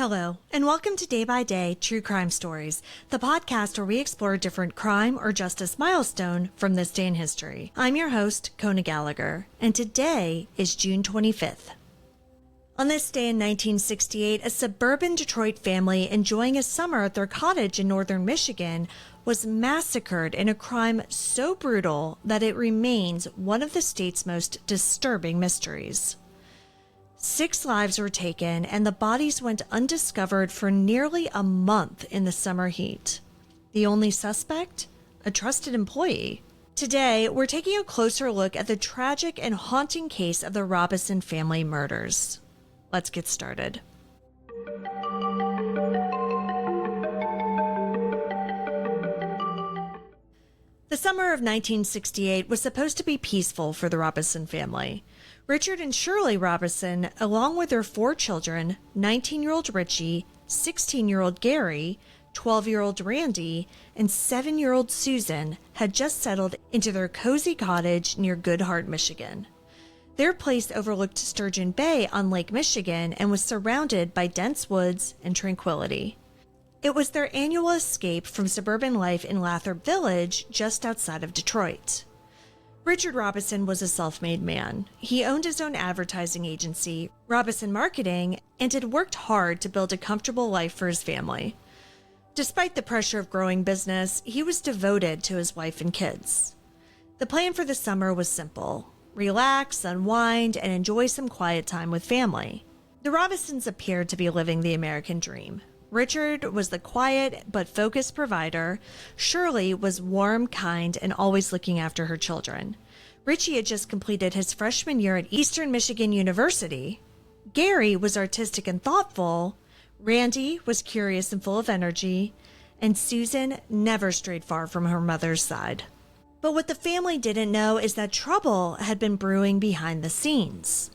Hello, and welcome to Day by Day True Crime Stories, the podcast where we explore a different crime or justice milestone from this day in history. I'm your host, Kona Gallagher, and today is June 25th. On this day in 1968, a suburban Detroit family enjoying a summer at their cottage in northern Michigan was massacred in a crime so brutal that it remains one of the state's most disturbing mysteries. 6 lives were taken, and the bodies went undiscovered for nearly a month in the summer heat. The only suspect? A trusted employee. Today, we're taking a closer look at the tragic and haunting case of the Robison family murders. Let's get started. The summer of 1968 was supposed to be peaceful for the Robison family. Richard and Shirley Robison, along with their 4 children, 19-year-old Richie, 16-year-old Gary, 12-year-old Randy, and 7-year-old Susan, had just settled into their cozy cottage near Goodhart, Michigan. Their place overlooked Sturgeon Bay on Lake Michigan and was surrounded by dense woods and tranquility. It was their annual escape from suburban life in Lathrop Village, just outside of Detroit. Richard Robison was a self-made man. He owned his own advertising agency, Robison Marketing, and had worked hard to build a comfortable life for his family. Despite the pressure of growing business, he was devoted to his wife and kids. The plan for the summer was simple: relax, unwind, and enjoy some quiet time with family. The Robisons appeared to be living the American dream. Richard was the quiet but focused provider. Shirley was warm, kind, and always looking after her children. Richie had just completed his freshman year at Eastern Michigan University. Gary was artistic and thoughtful. Randy was curious and full of energy. And Susan never strayed far from her mother's side. But what the family didn't know is that trouble had been brewing behind the scenes.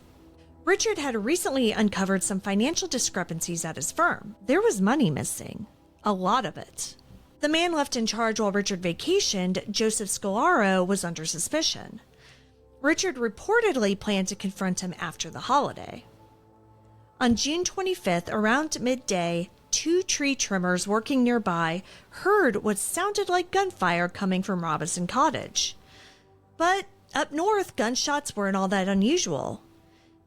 Richard had recently uncovered some financial discrepancies at his firm. There was money missing. A lot of it. The man left in charge while Richard vacationed, Joseph Scolaro, was under suspicion. Richard reportedly planned to confront him after the holiday. On June 25th, around midday, 2 tree trimmers working nearby heard what sounded like gunfire coming from Robison Cottage. But up north, gunshots weren't all that unusual.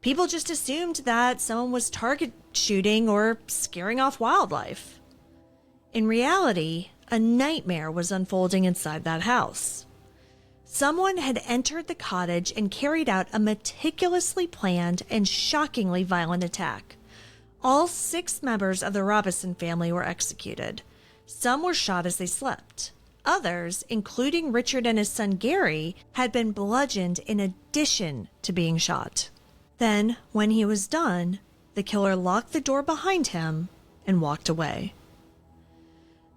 People just assumed that someone was target shooting or scaring off wildlife. In reality, a nightmare was unfolding inside that house. Someone had entered the cottage and carried out a meticulously planned and shockingly violent attack. All 6 members of the Robison family were executed. Some were shot as they slept. Others, including Richard and his son Gary, had been bludgeoned in addition to being shot. Then, when he was done, the killer locked the door behind him and walked away.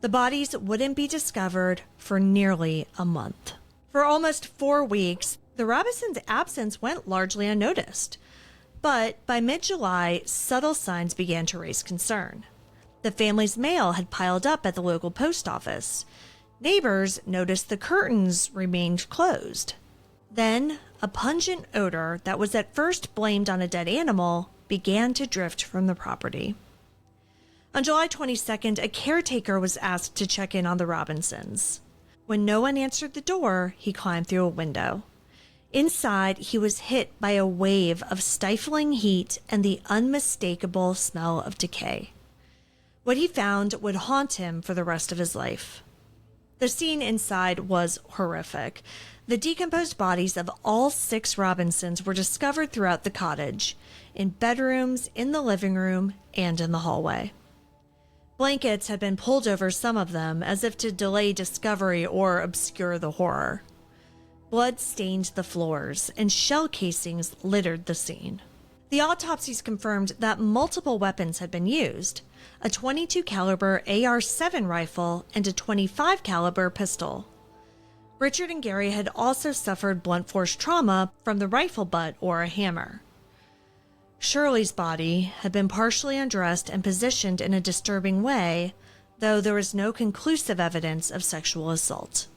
The bodies wouldn't be discovered for nearly a month. For almost 4 weeks, the Robisons' absence went largely unnoticed. But by mid-July, subtle signs began to raise concern. The family's mail had piled up at the local post office. Neighbors noticed the curtains remained closed. Then, a pungent odor that was at first blamed on a dead animal began to drift from the property. On July 22nd, a caretaker was asked to check in on the Robinsons. When no one answered the door, he climbed through a window. Inside, he was hit by a wave of stifling heat and the unmistakable smell of decay. What he found would haunt him for the rest of his life. The scene inside was horrific. The decomposed bodies of all 6 Robinsons were discovered throughout the cottage, in bedrooms, in the living room, and in the hallway. Blankets had been pulled over some of them as if to delay discovery or obscure the horror. Blood stained the floors, and shell casings littered the scene. The autopsies confirmed that multiple weapons had been used: a .22 caliber AR-7 rifle and a .25 caliber pistol. Richard and Gary had also suffered blunt force trauma from the rifle butt or a hammer. Shirley's body had been partially undressed and positioned in a disturbing way, though there was no conclusive evidence of sexual assault.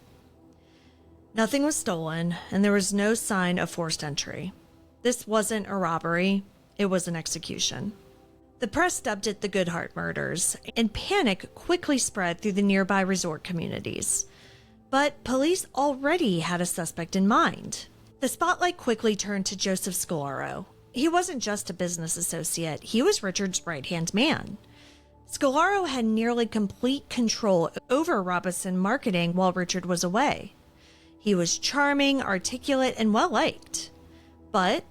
Nothing was stolen, and there was no sign of forced entry. This wasn't a robbery, it was an execution. The press dubbed it the Goodhart murders, and panic quickly spread through the nearby resort communities. But police already had a suspect in mind. The spotlight quickly turned to Joseph Scolaro. He wasn't just a business associate, he was Richard's right-hand man. Scolaro had nearly complete control over Robison marketing while Richard was away. He was charming, articulate, and well-liked. But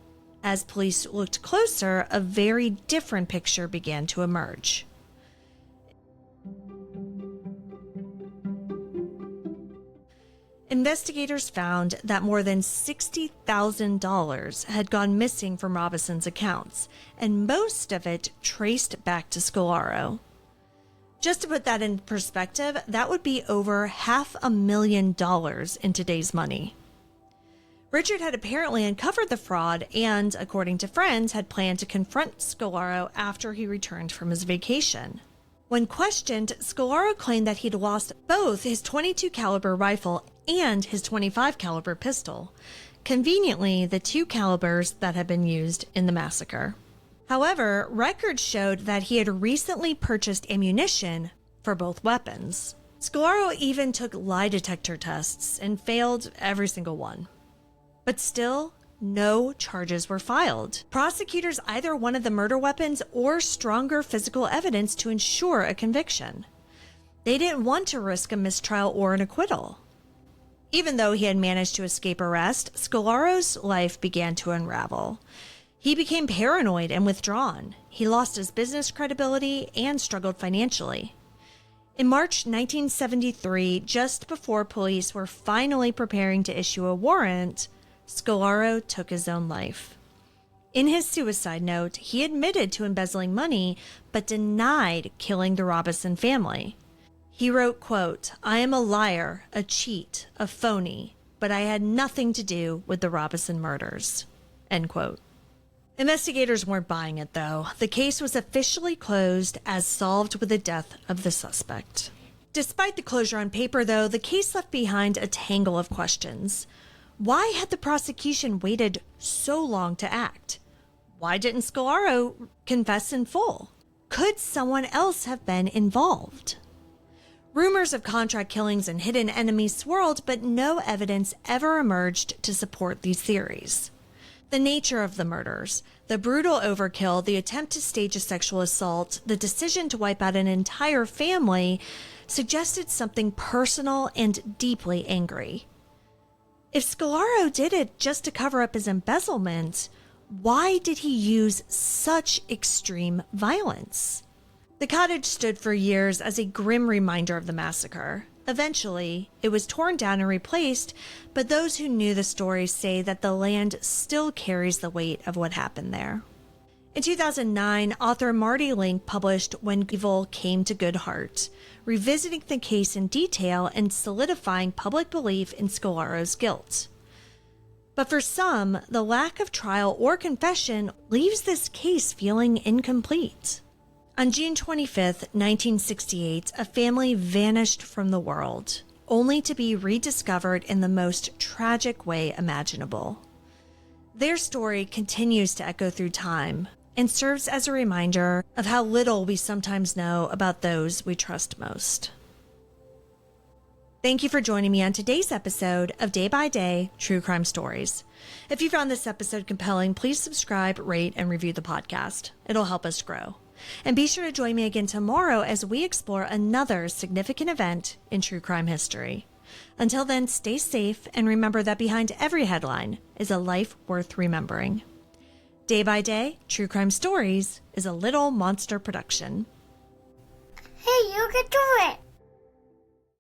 as police looked closer, a very different picture began to emerge. Investigators found that more than $60,000 had gone missing from Robison's accounts, and most of it traced back to Scolaro. Just to put that in perspective, that would be over $500,000 in today's money. Richard had apparently uncovered the fraud and, according to friends, had planned to confront Scolaro after he returned from his vacation. When questioned, Scolaro claimed that he'd lost both his .22 caliber rifle and his .25 caliber pistol, conveniently the two calibers that had been used in the massacre. However, records showed that he had recently purchased ammunition for both weapons. Scolaro even took lie detector tests and failed every single one. But still, no charges were filed. Prosecutors either wanted the murder weapons or stronger physical evidence to ensure a conviction. They didn't want to risk a mistrial or an acquittal. Even though he had managed to escape arrest, Scolaro's life began to unravel. He became paranoid and withdrawn. He lost his business credibility and struggled financially. In March 1973, just before police were finally preparing to issue a warrant, Scolaro took his own life. In his suicide note, he admitted to embezzling money, but denied killing the Robison family. He wrote, quote, "I am a liar, a cheat, a phony, but I had nothing to do with the Robison murders," end quote. Investigators weren't buying it, though. The case was officially closed as solved with the death of the suspect. Despite the closure on paper, though, the case left behind a tangle of questions. Why had the prosecution waited so long to act? Why didn't Scolaro confess in full? Could someone else have been involved? Rumors of contract killings and hidden enemies swirled, but no evidence ever emerged to support these theories. The nature of the murders, the brutal overkill, the attempt to stage a sexual assault, the decision to wipe out an entire family suggested something personal and deeply angry. If Scolaro did it just to cover up his embezzlement, why did he use such extreme violence? The cottage stood for years as a grim reminder of the massacre. Eventually, it was torn down and replaced, but those who knew the story say that the land still carries the weight of what happened there. In 2009, author Marty Link published When Evil Came to Goodhart, revisiting the case in detail and solidifying public belief in Scolaro's guilt. But for some, the lack of trial or confession leaves this case feeling incomplete. On June 25, 1968, a family vanished from the world, only to be rediscovered in the most tragic way imaginable. Their story continues to echo through time and serves as a reminder of how little we sometimes know about those we trust most. Thank you for joining me on today's episode of Day by Day True Crime Stories. If you found this episode compelling, please subscribe, rate, and review the podcast. It'll help us grow. And be sure to join me again tomorrow as we explore another significant event in true crime history. Until then, stay safe and remember that behind every headline is a life worth remembering. Day by Day, True Crime Stories is a Little Monster production. Hey, you can do it!